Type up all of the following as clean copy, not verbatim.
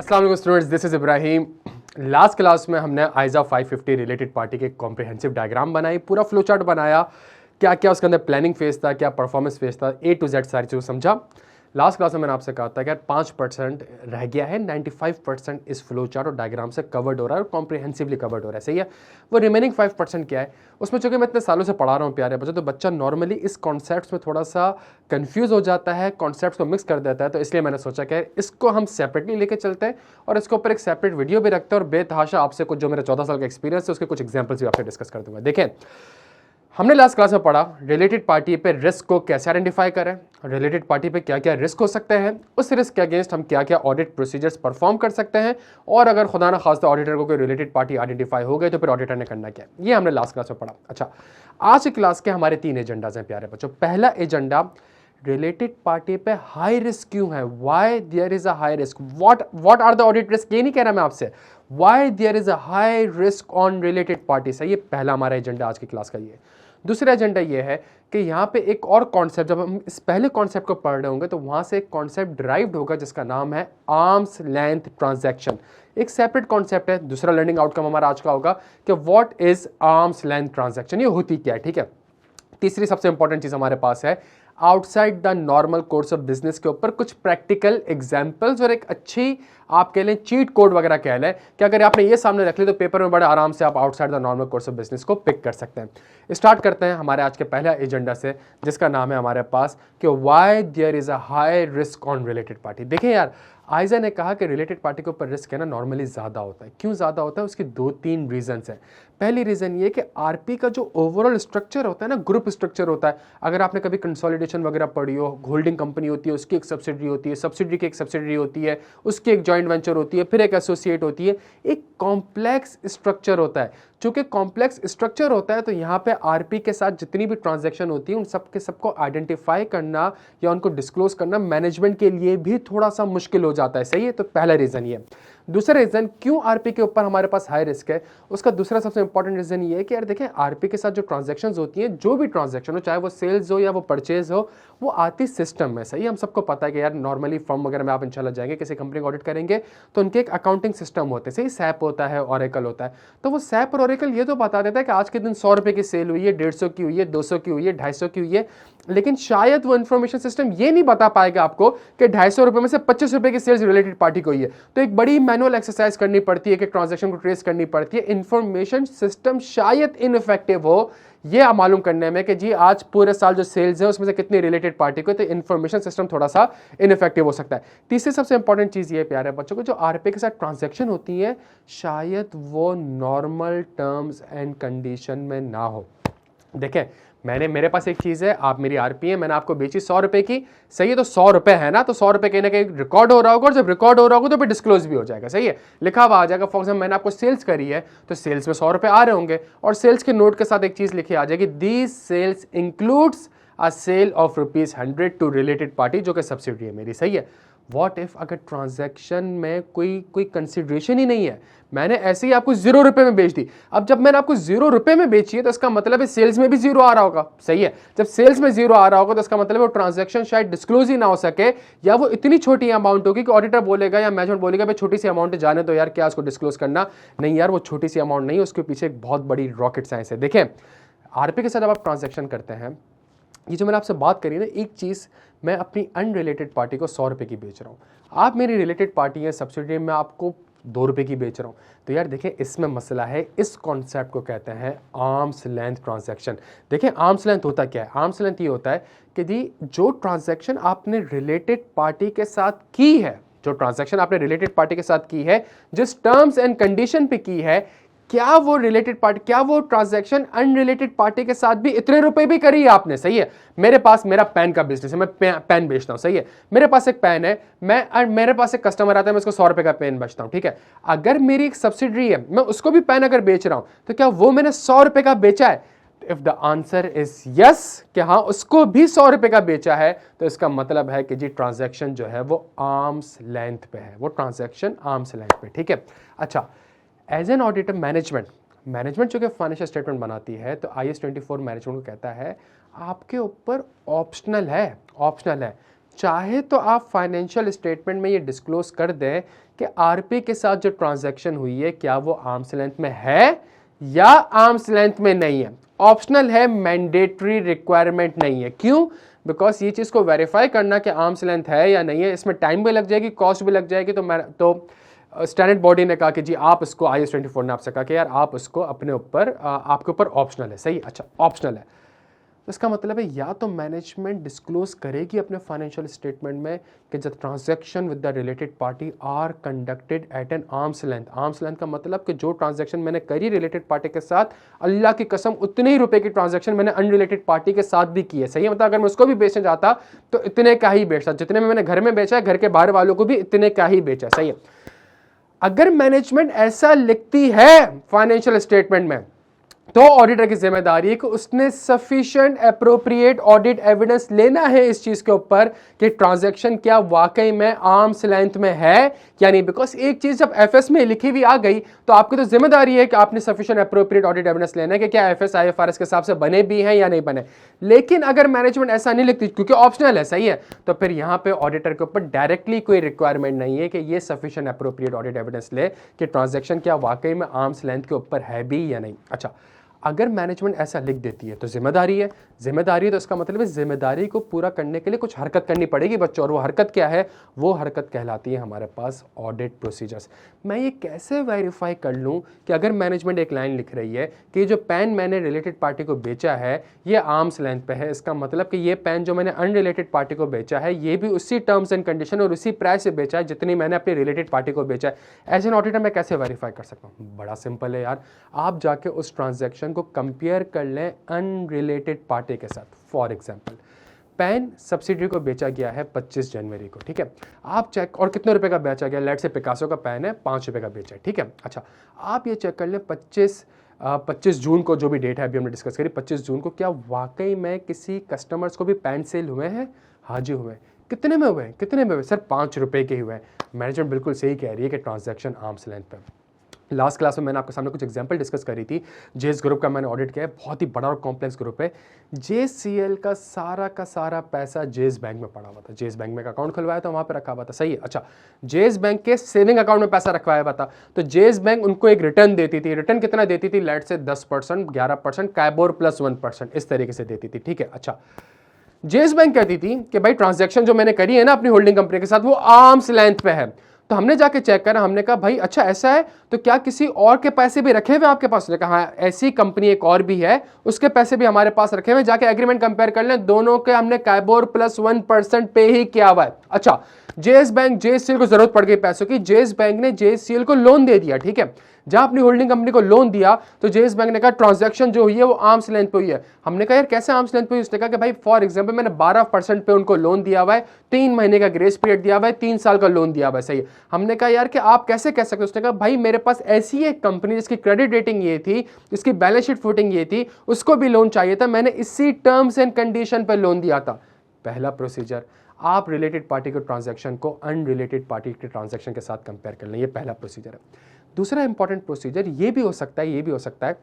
अस्सलाम वालेकुम students, this is Ibrahim. Last class में हमने आइजा 550 रिलेटेड पार्टी के कॉम्प्रिहेंसिव डायग्राम बनाई, पूरा फ्लो चार्ट बनाया, क्या क्या उसके अंदर प्लानिंग फेज था, क्या परफॉर्मेंस फेज था, ए टू जेड सारी चीज़ समझा। लास्ट क्लास में मैंने आपसे कहा था कि यार 5% रह गया है, 95% इस फ्लो चार्ट और डायग्राम से कवर्ड हो रहा है और कॉम्प्रिहेंसिवली कवर्ड हो रहा है, सही है। वो रिमेनिंग 5% क्या है, उसमें चूंकि मैं इतने सालों से पढ़ा रहा हूँ प्यारे बच्चों, तो बच्चा नॉर्मली इस कॉन्सेप्ट्स में थोड़ा सा कंफ्यूज हो जाता है, कॉन्सेप्ट्स को मिक्स कर देता है। तो इसलिए मैंने सोचा कि इसको हम सेपरेटली लेके चलते हैं और इसके ऊपर एक सेपरेट वीडियो भी रखते हैं और बेतहाशा आपसे कुछ जो मेरे 14 साल का एक्सपीरियंस है उसके कुछ एग्जाम्पल्स भी आपसे डिस्कस कर दूंगा। देखें, हमने लास्ट क्लास में पढ़ा रिलेटेड पार्टी पे रिस्क को कैसे आइडेंटिफाई करें, रिलेटेड पार्टी पे क्या क्या रिस्क हो सकते हैं, उस रिस्क के अगेंस्ट हम क्या क्या ऑडिट प्रोसीजर्स परफॉर्म कर सकते हैं, और अगर खुदा ना खास्ता ऑडिटर को कोई रिलेटेड पार्टी आइडेंटिफाई हो गई तो फिर ऑडिटर ने करना क्या है, ये हमने लास्ट क्लास में पढ़ा। अच्छा, आज की क्लास के हमारे 3 एजेंडाज हैं प्यारे बच्चों। पहला एजेंडा, रिलेटेड पार्टी पे हाई रिस्क क्यों है, why there is a high risk, what are the audit risk, ये नहीं कह रहा मैं आपसे, why there is a high risk on related party है। ये पहला हमारा एजेंडा आज की क्लास का। ये दूसरा एजेंडा ये है कि यहाँ पे एक और कॉन्सेप्ट, जब हम इस पहले कॉन्सेप्ट को पढ़ रहे होंगे तो वहाँ से एक कॉन्सेप्ट ड्राइव्ड होगा जिसका नाम है आर्म्स लेंथ ट्रांजैक्शन। एक सेपरेट कॉन्सेप्ट है। दूसरा लर्निंग आउटकम हमारा आज का होगा कि what is arms length transaction, ये होती क्या है, ठीक है। तीसरी सबसे इंपॉर्टेंट चीज हमारे पास है outside the normal course of business के ऊपर कुछ प्रैक्टिकल एग्जांपल्स और एक अच्छी आप कह लें चीट कोड वगैरह कह लें कि अगर आपने ये सामने रख ली तो पेपर में बड़े आराम से आप outside the normal course of business को पिक कर सकते हैं। स्टार्ट करते हैं हमारे आज के पहला एजेंडा से जिसका नाम है हमारे पास कि why there is a high risk on related party. देखिए यार, आइजा ने कहा कि रिलेटेड पार्टी के ऊपर रिस्क है ना नॉर्मली ज़्यादा होता है। क्यों ज़्यादा होता है, उसकी 2-3 रीजंस हैं। पहली रीज़न ये कि आरपी का जो ओवरऑल स्ट्रक्चर होता है ना, ग्रुप स्ट्रक्चर होता है। अगर आपने कभी कंसोलिडेशन वगैरह पढ़ी हो, होल्डिंग कंपनी होती है, उसकी एक सब्सिडरी होती है, सब्सिडरी की एक सब्सिडरी होती है, उसकी एक जॉइंट वेंचर होती है, फिर एक एसोसिएट होती है, एक कॉम्प्लेक्स स्ट्रक्चर होता है। चूंकि कॉम्प्लेक्स स्ट्रक्चर होता है तो यहाँ पे आरपी के साथ जितनी भी ट्रांजैक्शन होती है उन सब के सबको आइडेंटिफाई करना या उनको डिस्क्लोज करना मैनेजमेंट के लिए भी थोड़ा सा मुश्किल हो जाता है, सही है। तो पहला रीजन ये। दूसरा रीजन क्यों आरपी के ऊपर हमारे पास हाई रिस्क है, उसका दूसरा सबसे इंपॉर्टेंट रीजन ये है कि यार देखें, आरपी के साथ जो ट्रांजैक्शंस होती हैं, जो भी ट्रांजैक्शन हो, चाहे वो सेल्स हो या वो परचेज हो, वो आती सिस्टम में, सही। हम सबको पता है कि यार नॉर्मली फर्म वगैरह में आप इंशाल्लाह जाएंगे, किसी कंपनी को ऑडिट करेंगे तो उनके एक अकाउंटिंग सिस्टम होते हैं, सही। सैप होता है, ओरेकल होता है। तो वो सैप और ओरेकल ये तो बता देता है कि आज के दिन 100 रुपए की सेल हुई है, 150 की हुई है, 200 की हुई है, 250 की हुई है, लेकिन शायद वो इन्फॉर्मेशन सिस्टम ये नहीं बता पाएगा आपको कि 250 रुपए में से 25 रुपए की सेल्स रिलेटेड पार्टी को ही है। तो एक बड़ी मैनुअल एक्सरसाइज करनी पड़ती है कि ट्रांजैक्शन को ट्रेस करनी पड़ती है। इंफॉर्मेशन सिस्टम शायद इनइफेक्टिव हो ये मालूम करने में कि जी आज पूरे साल जो सेल्स है उसमें से कितनी रिलेटेड पार्टी को, तो इंफॉर्मेशन सिस्टम थोड़ा सा इनइफेक्टिव हो सकता है। तीसरी सबसे इंपॉर्टेंट चीज ये प्यारे बच्चों को, जो आरपी के साथ ट्रांजैक्शन होती है शायद वो नॉर्मल टर्म्स एंड कंडीशन में ना हो। देखें, मेरे पास एक चीज़ है, आप मेरी आरपी है, मैंने आपको बेची 100 रुपए की, सही है। तो 100 रुपए है ना, तो 100 रुपए कहीं ना कहीं रिकॉर्ड हो रहा होगा और जब रिकॉर्ड हो रहा होगा तो फिर डिस्क्लोज भी हो जाएगा, सही है, लिखा हुआ आ जाएगा। फॉर एग्जाम्पल मैंने आपको सेल्स करी है तो सेल्स में 100 रुपए आ रहे होंगे और सेल्स के नोट के साथ एक चीज़ लिखी आ जाएगी, these sales includes a sale of ₹100 to related party, जो कि सब्सिडी है मेरी, सही है। व्हाट इफ अगर ट्रांजैक्शन में कोई कंसिडरेशन ही नहीं है, मैंने ऐसे ही आपको 0 रुपए में बेच दी। अब जब मैंने आपको 0 रुपए में बेची है तो इसका मतलब है सेल्स में भी 0 आ रहा होगा, सही है। जब सेल्स में 0 आ रहा होगा तो इसका मतलब है वो ट्रांजैक्शन शायद डिस्क्लोज ही ना हो सके, या वो इतनी छोटी अमाउंट होगी कि ऑडिटर बोलेगा या मैनेजमेंट बोलेगा भाई छोटी सी अमाउंट है, जाने तो यार, क्या उसको डिस्क्लोज करना। नहीं यार, वो छोटी सी अमाउंट नहीं है, उसके पीछे एक बहुत बड़ी रॉकेट साइंस है। देखें, आरपी के साथ जब आप ट्रांजैक्शन करते हैं, ये जो मैंने आपसे बात करी ना, एक चीज़, मैं अपनी अनरिलेटेड पार्टी को 100 रुपए की बेच रहा हूँ, आप मेरी रिलेटेड पार्टी है सब्सिडी में आपको 2 रुपए की बेच रहा हूँ, तो यार देखिए इसमें मसला है। इस कॉन्सेप्ट को कहते हैं आर्म्स लेंथ ट्रांजैक्शन। देखिए आर्म्स लेंथ होता क्या है, आर्म्स लेंथ ये होता है कि जी जो ट्रांजैक्शन आपने रिलेटेड पार्टी के साथ की है, जो ट्रांजैक्शन आपने रिलेटेड पार्टी के साथ की है, जिस टर्म्स एंड कंडीशन पे की है, क्या वो रिलेटेड पार्टी, क्या वो ट्रांजैक्शन अनरिलेटेड पार्टी के साथ भी इतने रुपए भी करी है आपने, सही है। मेरे पास मेरा पेन का बिजनेस है, मैं पेन बेचता हूं, सही है। मेरे पास एक पेन है, मेरे पास एक कस्टमर आता है, मैं उसको 100 रुपए का पेन बेचता हूं, ठीक है। अगर मेरी एक सब्सिडरी है, मैं उसको भी पेन अगर बेच रहा हूं, तो क्या वो मैंने 100 रुपए का बेचा है? If the answer is yes, कि हाँ उसको भी 100 रुपए का बेचा है, तो इसका मतलब है कि जी ट्रांजैक्शन जो है वो आर्म्स लेंथ पे है, वो ट्रांजैक्शन आर्म्स लेंथ पे, ठीक है। अच्छा, एज एन ऑडिटर मैनेजमेंट जो कि फाइनेंशियल स्टेटमेंट बनाती है, तो IAS 24 मैनेजमेंट को कहता है आपके ऊपर ऑप्शनल है, चाहे तो आप फाइनेंशियल स्टेटमेंट में ये डिस्क्लोज कर दें कि आरपी के साथ जो ट्रांजैक्शन हुई है क्या वो आर्म्स लेंथ में है या आर्म्स लेंथ में नहीं है। ऑप्शनल है, मैंडेटरी रिक्वायरमेंट नहीं है। क्यों? बिकॉज ये चीज को वेरीफाई करना कि आर्म्स लेंथ है या नहीं है, इसमें टाइम भी लग जाएगी, कॉस्ट भी लग जाएगी। तो स्टैंडर्ड बॉडी ने कहा कि जी आप इसको, IS 24 ने आपसे कहा कि यार आप इसको अपने ऊपर, आपके ऊपर ऑप्शनल है। सही, अच्छा ऑप्शनल है, तो इसका मतलब है या तो मैनेजमेंट डिस्क्लोज करेगी अपने फाइनेंशियल स्टेटमेंट में कि the transaction with the related party are conducted at an arms length. Arms length का मतलब कि जो ट्रांजैक्शन मैंने करी रिलेटेड पार्टी के साथ, अल्लाह की कसम उतने ही रुपए की ट्रांजैक्शन मैंने अनरिलेटेड पार्टी के साथ भी की है। सही है, मतलब अगर मैं उसको भी बेचने जाता तो इतने का ही बेचता, जितने में मैंने घर में बेचा है घर के बाहर वालों को भी इतने का ही बेचा। सही है, अगर मैनेजमेंट ऐसा लिखती है फाइनेंशियल स्टेटमेंट में तो ऑडिटर की जिम्मेदारी है कि उसने सफिशिएंट एप्रोप्रिएट ऑडिट एविडेंस लेना है इस चीज के ऊपर कि ट्रांजैक्शन क्या वाकई में आर्म्स लेंथ में है या नहीं। बिकॉज एक चीज जब एफएस में लिखी हुई आ गई तो आपकी तो जिम्मेदारी है कि आपने सफिशिएंट एप्रोप्रिएट ऑडिट एविडेंस लेना है कि क्या एफएस IFRS के हिसाब से बने भी हैं या नहीं बने। लेकिन अगर मैनेजमेंट ऐसा नहीं लिखती क्योंकि ऑप्शनल है, सही है, तो फिर यहां पे ऑडिटर के ऊपर डायरेक्टली कोई रिक्वायरमेंट नहीं है कि ये सफिशिएंट एप्रोप्रिएट ऑडिट एविडेंस ले कि ट्रांजैक्शन क्या वाकई में आर्म्स लेंथ के ऊपर है भी या नहीं। अच्छा, अगर मैनेजमेंट ऐसा लिख देती है तो जिम्मेदारी है, तो इसका मतलब है जिम्मेदारी को पूरा करने के लिए कुछ हरकत करनी पड़ेगी बच्चों, और वो हरकत क्या है? वो हरकत कहलाती है हमारे पास ऑडिट प्रोसीजर्स। मैं ये कैसे वेरीफाई कर लूं कि अगर मैनेजमेंट एक लाइन लिख रही है कि जो पेन मैंने रिलेटेड पार्टी को बेचा है ये आर्म्स लेंथ पे है, इसका मतलब कि ये पेन जो मैंने अनरिलेटेड पार्टी को बेचा है ये भी उसी टर्म्स एंड कंडीशन और उसी प्राइस से बेचा है जितनी मैंने अपनी रिलेटेड पार्टी को बेचा है। एज एन ऑडिटर मैं कैसे वेरीफाई कर सकता हूँ? बड़ा सिंपल है यार, आप जाके उस ट्रांजैक्शन को कंपेयर कर लें अनरिलेटेड पार्टी के साथ। फॉर एग्जांपल, पेन सब्सिडी को बेचा गया है 25 जनवरी को, ठीक है, आप चेक, और कितने रुपए का बेचा गया? लेट से पिकासो का पेन है 5 रुपए का बेचा है, ठीक है। अच्छा, आप ये चेक कर लें 25 जून को, जो भी डेट है अभी हमने डिस्कस करी, 25 जून को क्या वाकई में किसी कस्टमर्स को भी पेन सेल हुए हैं? हाँ जी हुए। कितने में हुए? सर 5 रुपए के हुए हैं। मैनेजमेंट बिल्कुल सही कह रही है कि ट्रांजैक्शन आर्म्स लेंथ पे। लास्ट क्लास में मैंने आपके सामने कुछ एग्जांपल डिस्कस करी थी। जेएस ग्रुप का मैंने ऑडिट किया है, बहुत ही बड़ा और कॉम्प्लेक्स ग्रुप है। JCL का सारा पैसा जेएस बैंक में पड़ा हुआ था। जेएस बैंक में अकाउंट खुलवाया था, वहां पे रखा हुआ था, सही है। अच्छा, जेएस बैंक के सेविंग अकाउंट में पैसा रखवाया हुआ था, तो जेएस बैंक उनको एक रिटर्न देती थी। रिटर्न कितना देती थी? लेट से 10%, 11%, कैबोर प्लस 1%, इस तरीके से देती थी, ठीक है। अच्छा, जेएस बैंक कहती थी कि भाई ट्रांजैक्शन जो मैंने करी है ना अपनी होल्डिंग कंपनी के साथ वो आर्म्स लेंथ पे है। तो हमने जाके चेक करा, हमने कहा भाई अच्छा ऐसा है तो क्या किसी और के पैसे भी रखे हुए आपके पास? उसने कहा हाँ, ऐसी कंपनी एक और भी है, उसके पैसे भी हमारे पास रखे हुए, जाके एग्रीमेंट कंपेयर कर लें, दोनों के हमने कैबोर प्लस 1% पे ही किया हुआ है। अच्छा, जेएस बैंक, JCL को जरूरत पड़ गई पैसों की, जेएस बैंक ने JCL को लोन दे दिया, ठीक है। जहां अपनी होल्डिंग कंपनी को लोन दिया तो जेएस बैंक ने कहा ट्रांजैक्शन जो हुई है वो आर्म्स लेंथ पे हुई है। हमने कहा यार कैसे आर्म्स लेंथ पे हुई? उसने कहा कि भाई फॉर एग्जांपल मैंने 12% पे उनको लोन दिया हुआ है, 3 महीने का ग्रेस पीरियड दिया हुआ है, 3 साल का लोन दिया हुआ है, सही है। हमने कहा यार कि आप कैसे कह सकते हो? उसने कहा भाई मेरे पास ऐसी एक कंपनी जिसकी क्रेडिट रेटिंग ये थी, जिसकी बैलेंस शीट फुटिंग ये थी, उसको भी लोन चाहिए था, मैंने इसी टर्म्स एंड कंडीशन पर लोन दिया था। पहला प्रोसीजर, आप रिलेटेड पार्टी के ट्रांजैक्शन को अनरिलेटेड पार्टी के ट्रांजैक्शन के साथ कंपेयर कर लें, ये पहला प्रोसीजर है। दूसरा इंपॉर्टेंट प्रोसीजर ये भी हो सकता है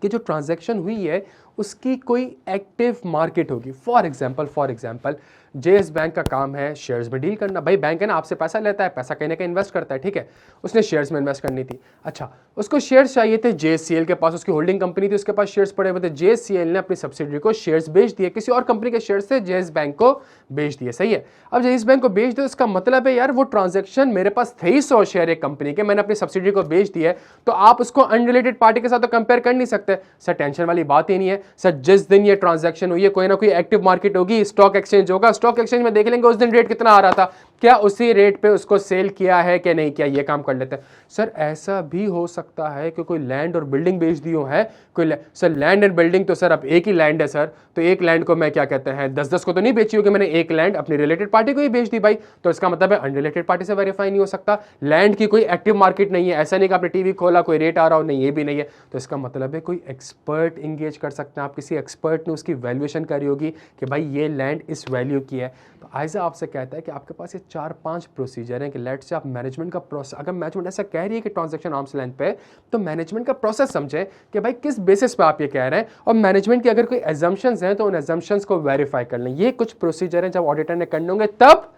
कि जो ट्रांजैक्शन हुई है उसकी कोई एक्टिव मार्केट होगी। फॉर एग्जांपल जेएस बैंक का काम है शेयर्स में डील करना। भाई बैंक है ना, आपसे पैसा लेता है, पैसा कहीं ना कहीं इन्वेस्ट करता है, ठीक है, उसने शेयर्स में इन्वेस्ट करनी थी। अच्छा, उसको शेयर्स चाहिए थे, JCL के पास उसकी होल्डिंग कंपनी थी, उसके पास शेयर्स पड़े हुए थे, JCL ने अपनी सब्सिडरी को शेयर्स बेच दिए, किसी और कंपनी के शेयर्स से जेएस बैंक को बेच दिए, सही है। अब जेएस बैंक को बेच दिया, इसका मतलब है यार वो ट्रांजैक्शन मेरे पास थे ही 100 शेयर एक कंपनी के, मैंने अपनी सब्सिडरी को बेच दिया है, तो आप उसको अनरिलेटेड पार्टी के साथ तो कंपेयर कर नहीं सकते। सर टेंशन वाली बात ही नहीं है सर, जिस दिन ये ट्रांजैक्शन हुई है कोई ना कोई एक्टिव मार्केट होगी, स्टॉक एक्सचेंज होगा, स्टॉक एक्सचेंज में देख लेंगे उस दिन रेट कितना आ रहा था, क्या उसी रेट पे उसको सेल किया है कि नहीं किया, ये काम कर लेते हैं। सर ऐसा भी हो सकता है कि कोई लैंड और बिल्डिंग बेच दी हो, है कोई सर लैंड एंड बिल्डिंग, तो सर अब एक ही लैंड है सर, तो एक लैंड को मैं क्या कहते हैं 10-10 को तो नहीं बेची होगी, मैंने एक लैंड अपनी रिलेटेड पार्टी को ही बेच दी भाई, तो इसका मतलब है अनरिलेटेड पार्टी से वेरीफाई नहीं हो सकता। लैंड की कोई एक्टिव मार्केट नहीं है, ऐसा नहीं कि आपने टीवी खोला कोई रेट आ रहा हो, नहीं ये भी नहीं है, तो इसका मतलब है कोई एक्सपर्ट इंगेज कर सकते हैं आप, किसी एक्सपर्ट ने उसकी वैल्यूएशन करी होगी कि भाई ये लैंड इस वैल्यू की है। तो आइजा आपसे कहता है कि आपके पास ये 4-5 प्रोसीजर हैं कि लेट से आप मैनेजमेंट का प्रोसेस, अगर मैनेजमेंट ऐसा कह रही है कि ट्रांजैक्शन आर्म्स लेंथ पे, तो मैनेजमेंट का प्रोसेस समझे कि भाई किस बेसिस पे आप ये कह रहे हैं, और मैनेजमेंट की अगर कोई एजम्पशंस हैं तो उन एजम्पशंस को वेरीफाई कर लें। ये कुछ प्रोसीजर हैं जब ऑडिटर ने करने होंगे तब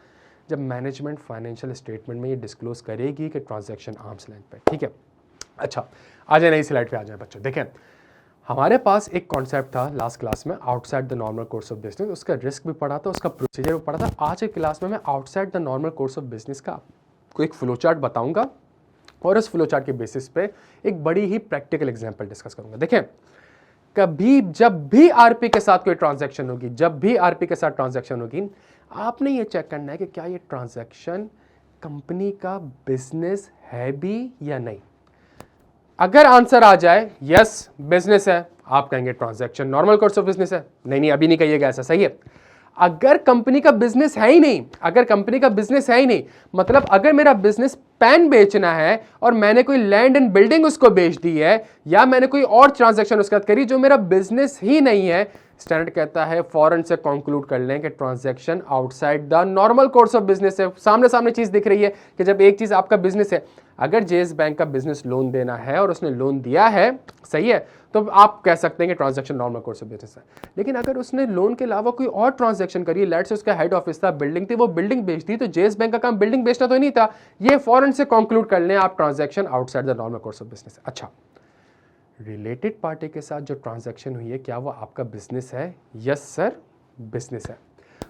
जब मैनेजमेंट फाइनेंशियल स्टेटमेंट में ये डिस्क्लोज करेगी कि ट्रांजैक्शन आर्म्स लेंथ पे, ठीक है। अच्छा, आ जाए नई स्लाइड पे आ जाए बच्चों। देखें, हमारे पास एक कॉन्सेप्ट था लास्ट क्लास में, outside the normal course of business. उसका रिस्क भी पढ़ा था, उसका प्रोसीजर भी पढ़ा था। आज के क्लास में मैं outside the normal course of business का आपको एक फ्लो चार्ट बताऊंगा और उस फ्लो चार्ट के बेसिस पे एक बड़ी ही प्रैक्टिकल एग्जांपल डिस्कस करूंगा। देखें, कभी जब भी आरपी के साथ कोई ट्रांजैक्शन होगी, जब भी आरपी के साथ ट्रांजैक्शन होगी, आपने ये चेक करना है कि क्या ये ट्रांजैक्शन कंपनी का बिजनेस है भी या नहीं। अगर आंसर आ जाए यस बिजनेस है, आप कहेंगे transaction normal course of business है। नहीं, अभी नहीं कहिएगा ऐसा, सही है। अगर कंपनी का बिजनेस है ही नहीं, अगर कंपनी का बिजनेस है ही नहीं, मतलब अगर मेरा बिजनेस पेन बेचना है और मैंने कोई लैंड एंड बिल्डिंग उसको बेच दी है, या मैंने कोई और ट्रांजैक्शन उसके साथ करी जो मेरा बिजनेस ही नहीं है, स्टैंडर्ड कहता है फौरन से कंक्लूड कर लें कि transaction outside the normal course of business है। सामने सामने चीज दिख रही है कि जब एक चीज आपका बिजनेस है, अगर जेएस बैंक का बिजनेस लोन देना है और उसने लोन दिया है, सही है, तो आप कह सकते हैं कि transaction normal course of business है। लेकिन अगर उसने लोन के अलावा कोई और ट्रांजैक्शन करी, लेट्स से उसका हेड ऑफिस था, बिल्डिंग थी, वो बिल्डिंग बेच दी, तो जेएस बैंक का काम बिल्डिंग बेचना तो नहीं था, ये फौरन से कंक्लूड कर लें आप transaction outside the normal course of business है। अच्छा, रिलेटेड पार्टी के साथ जो ट्रांजैक्शन हुई है, क्या वो आपका बिजनेस है? यस सर, बिजनेस है।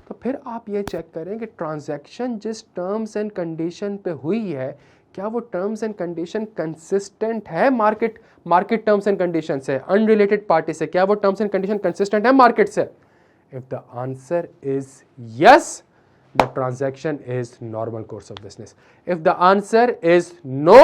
तो फिर आप ये चेक करें कि ट्रांजैक्शन जिस टर्म्स एंड कंडीशन पे हुई है, क्या वो टर्म्स एंड कंडीशन कंसिस्टेंट है मार्केट टर्म्स एंड कंडीशन से, अनरिलेटेड पार्टी से, क्या वो टर्म्स एंड कंडीशन कंसिस्टेंट है मार्केट से? If the answer is yes, the transaction is normal course of business. If the answer is no,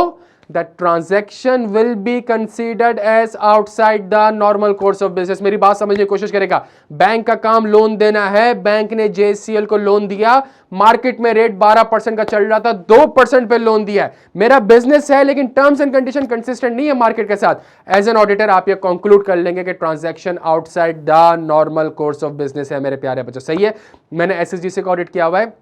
the transaction will be considered as outside the normal course of business. मेरी बात समझने की कोशिश करेगा। Bank का काम loan देना है, बैंक ने जेएससीएल को लोन दिया, मार्केट में रेट 12% का चल रहा था, 2% पे लोन दिया है, मेरा बिजनेस है लेकिन टर्म्स एंड कंडीशन कंसिस्टेंट नहीं है मार्केट के साथ। एज एन ऑडिटर आप ये कंक्लूड कर लेंगे कि transaction outside the normal course of business है मेरे प्यारे बच्चों, सही है। मैंने एसएसजीसी का ऑडिट किया हुआ है,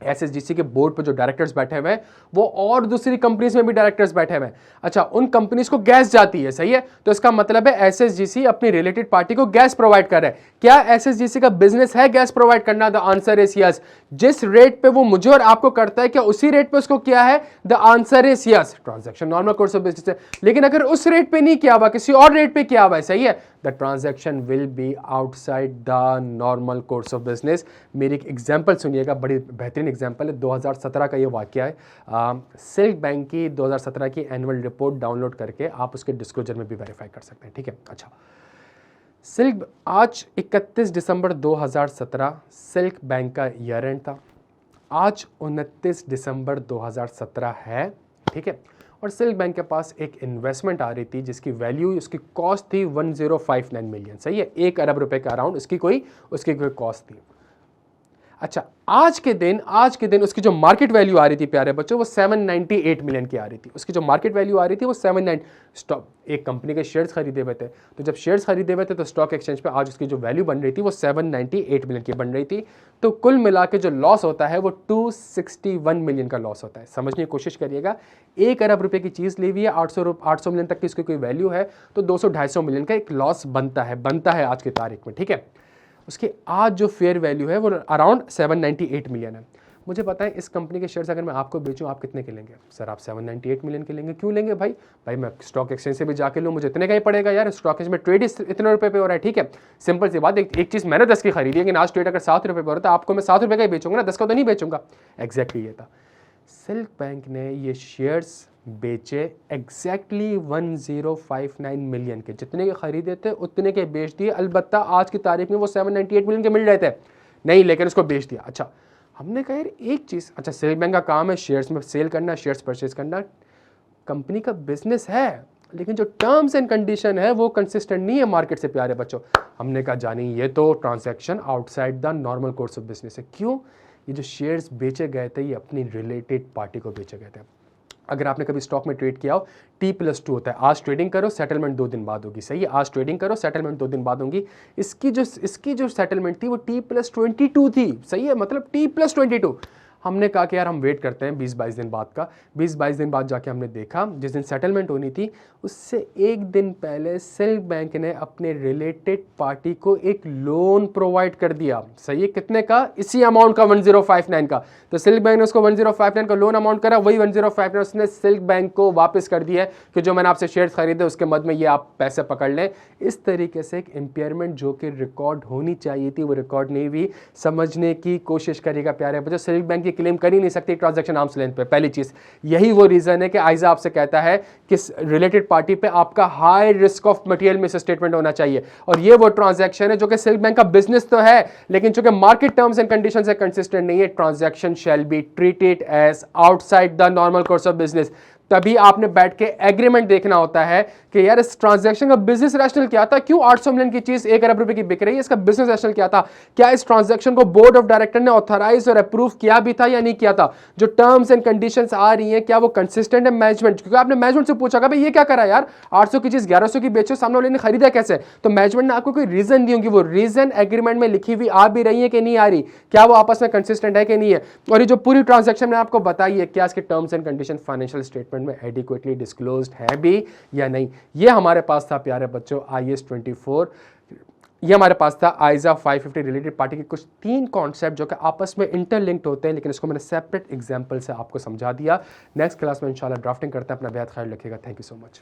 एसएसजीसी के बोर्ड पर जो डायरेक्टर्स बैठे हुए हैं वो और दूसरी कंपनीज में भी डायरेक्टर्स बैठे हुए हैं। अच्छा, उन कंपनीज को गैस जाती है, सही है, तो इसका मतलब है एसएसजीसी अपनी रिलेटेड पार्टी को गैस प्रोवाइड कर रहा है। क्या एसएसजीसी का बिजनेस है गैस प्रोवाइड करना? The answer is yes. जिस रेट पे वो मुझे और आपको करता है, क्या उसी रेट पे उसको किया है? The answer is yes, transaction normal course of business है। लेकिन अगर उस रेट पे नहीं किया हुआ, किसी और रेट पे किया हुआ है, सही है, the transaction will be outside the normal course of business. मेरी एक एग्जांपल सुनिएगा, बड़ी बेहतरीन एग्जांपल है, 2017 का ये वाकया है। सिल्क बैंक की 2017 की एनुअल रिपोर्ट डाउनलोड करके आप उसके डिस्क्लोजर में भी वेरीफाई कर सकते हैं, ठीक है। अच्छा, सिल्क, आज 31 दिसंबर 2017 सिल्क बैंक का ईयर एंड था, आज 29 दिसंबर 2017 है, ठीक है। और सिल्क बैंक के पास एक इन्वेस्टमेंट आ रही थी जिसकी वैल्यू, उसकी कॉस्ट थी 1059 मिलियन, सही है, 1 अरब रुपए के अराउंड उसकी कोई कॉस्ट थी। अच्छा, आज के दिन उसकी जो मार्केट वैल्यू आ रही थी प्यारे बच्चों, वो 798 मिलियन की आ रही थी। उसकी जो मार्केट वैल्यू आ रही थी वो 79। स्टॉक, एक कंपनी के शेयर्स खरीदे हुए थे, तो जब शेयर्स खरीदे हुए थे तो स्टॉक एक्सचेंज पे आज उसकी जो वैल्यू बन रही थी वो 798 मिलियन की बन रही थी। तो कुल मिला के जो लॉस होता है वो 261 मिलियन का लॉस होता है। समझने की कोशिश करिएगा, 1 अरब रुपए की चीज़ ली हुई है, 800 मिलियन तक की इसकी कोई वैल्यू है, तो 200-250 मिलियन का एक लॉस बनता है आज की तारीख में, ठीक है। उसकी आज जो फेयर वैल्यू है वो अराउंड 798 मिलियन है। मुझे पता है इस कंपनी के शेयर्स अगर मैं आपको बेचूं, आप कितने के लेंगे? सर आप 798 मिलियन के लेंगे। क्यों लेंगे भाई? मैं स्टॉक एक्सचेंज से भी जाके लूँ, मुझे इतने का ही पड़ेगा यार, स्टॉक एक्सचेंज में ट्रेड इतने रुपए पे हो रहा है, ठीक है। सिंपल सी बात, एक चीज़ मैंने 10 की खरीदी है, लेकिन आज ट्रेड अगर 7 रुपये पे हो रहा है तो आपको मैं 7 रुपये का ही बेचूंगा ना, 10 का तो नहीं बेचूंगा। एग्जैक्टली ये था। सिल्क बैंक ने ये शेयर्स बेचे एग्जैक्टली 1059 मिलियन के, जितने के खरीदे थे उतने के बेच दिए। अलबत्ता आज की तारीख में वो 798 मिलियन के मिल रहे थे नहीं, लेकिन उसको बेच दिया। अच्छा, हमने कहा यार एक चीज़, अच्छा सिल्क बैंक का काम है शेयर्स में सेल करना, शेयर्स परचेज करना, कंपनी का बिजनेस है, लेकिन जो टर्म्स एंड कंडीशन है वो कंसिस्टेंट नहीं है मार्केट से प्यारे बच्चों। हमने कहा जानी ये तो transaction outside the normal course of business है। क्यों? ये जो शेयर्स बेचे गए थे ये अपनी रिलेटेड पार्टी को बेचे गए थे। अगर आपने कभी स्टॉक में ट्रेड किया हो, T+2 होता है, आज ट्रेडिंग करो सेटलमेंट 2 दिन बाद होगी, सही है, आज ट्रेडिंग करो सेटलमेंट 2 दिन बाद होगी। इसकी जो सेटलमेंट थी वो T+22 थी, सही है, मतलब T+22। हमने कहा कि यार हम वेट करते हैं 20-22 दिन बाद का। 20-22 दिन बाद जाके हमने देखा जिस दिन सेटलमेंट होनी थी उससे एक दिन पहले सिल्क बैंक ने अपने रिलेटेड पार्टी को एक लोन प्रोवाइड कर दिया। सही है, कितने का? इसी अमाउंट का 1059 का। तो सिल्क बैंक ने उसको 1059 का लोन अमाउंट करा, वही 1059 उसने सिल्क बैंक को वापस कर दिया है कि जो मैंने आपसे शेयर्स खरीदे उसके मद में ये आप पैसे पकड़ लें। इस तरीके से एक इम्पेयरमेंट जो कि रिकॉर्ड होनी चाहिए थी वो रिकॉर्ड नहीं हुई। समझने की कोशिश करिएगा प्यारे बच्चों, सिल्क बैंक की क्लेम कर ही नहीं सकती ट्रांजैक्शन आर्म्स लेंथ पे। पहली चीज यही वो रीजन है कि आइजा आपसे कहता है कि रिलेटेड पार्टी पे आपका high risk of material miss statement होना चाहिए। और ये वो ट्रांजैक्शन है जो कि सिल्क बैंक का बिजनेस तो है लेकिन चूंकि मार्केट टर्म्स एंड कंडीशन से कंसिस्टेंट नहीं है, transaction shall be treated as outside the normal course of business. तभी आपने बैठ के एग्रीमेंट देखना होता है कि यार इस ट्रांजैक्शन का बिजनेस रैशनल क्या था, क्यों 800 मिलियन की चीज 1 अरब रुपए की बिक रही है, इसका बिजनेस रैशनल क्या था, क्या इस ट्रांजैक्शन को बोर्ड ऑफ डायरेक्टर ने ऑथराइज और अप्रूव किया भी था या नहीं किया था, जो टर्म्स एंड कंडीशंस आ रही हैं क्या वो कंसिस्टेंट है मैनेजमेंट। क्योंकि आपने मैनेजमेंट से पूछा भाई ये क्या करा यार, 800 की चीज 1100 की बेचो, सामने वाले ने खरीदा कैसे, तो मैनेजमेंट ने आपको कोई रीजन दी होगी, वो रीजन एग्रीमेंट में लिखी हुई आ भी रही है कि नहीं आ रही, क्या वो आपस में कंसिस्टेंट है कि नहीं है। और ये जो पूरी ट्रांजैक्शन मैंने आपको बताई है क्या इसके terms and condition financial statement में एडिक्वेटली डिस्क्लोज्ड है भी या नहीं। ये हमारे पास था प्यारे बच्चों IAS 24। ये हमारे पास था आइजा 550 रिलेटेड पार्टी के कुछ 3 कॉन्सेप्ट जो कि आपस में इंटरलिंक्ड होते हैं, लेकिन इसको मैंने सेपरेट एग्जांपल से आपको समझा दिया। नेक्स्ट क्लास में इंशाल्लाह ड्राफ्टिंग करते हैं। अपना बेहद ख्याल रखिएगा। Thank you so much.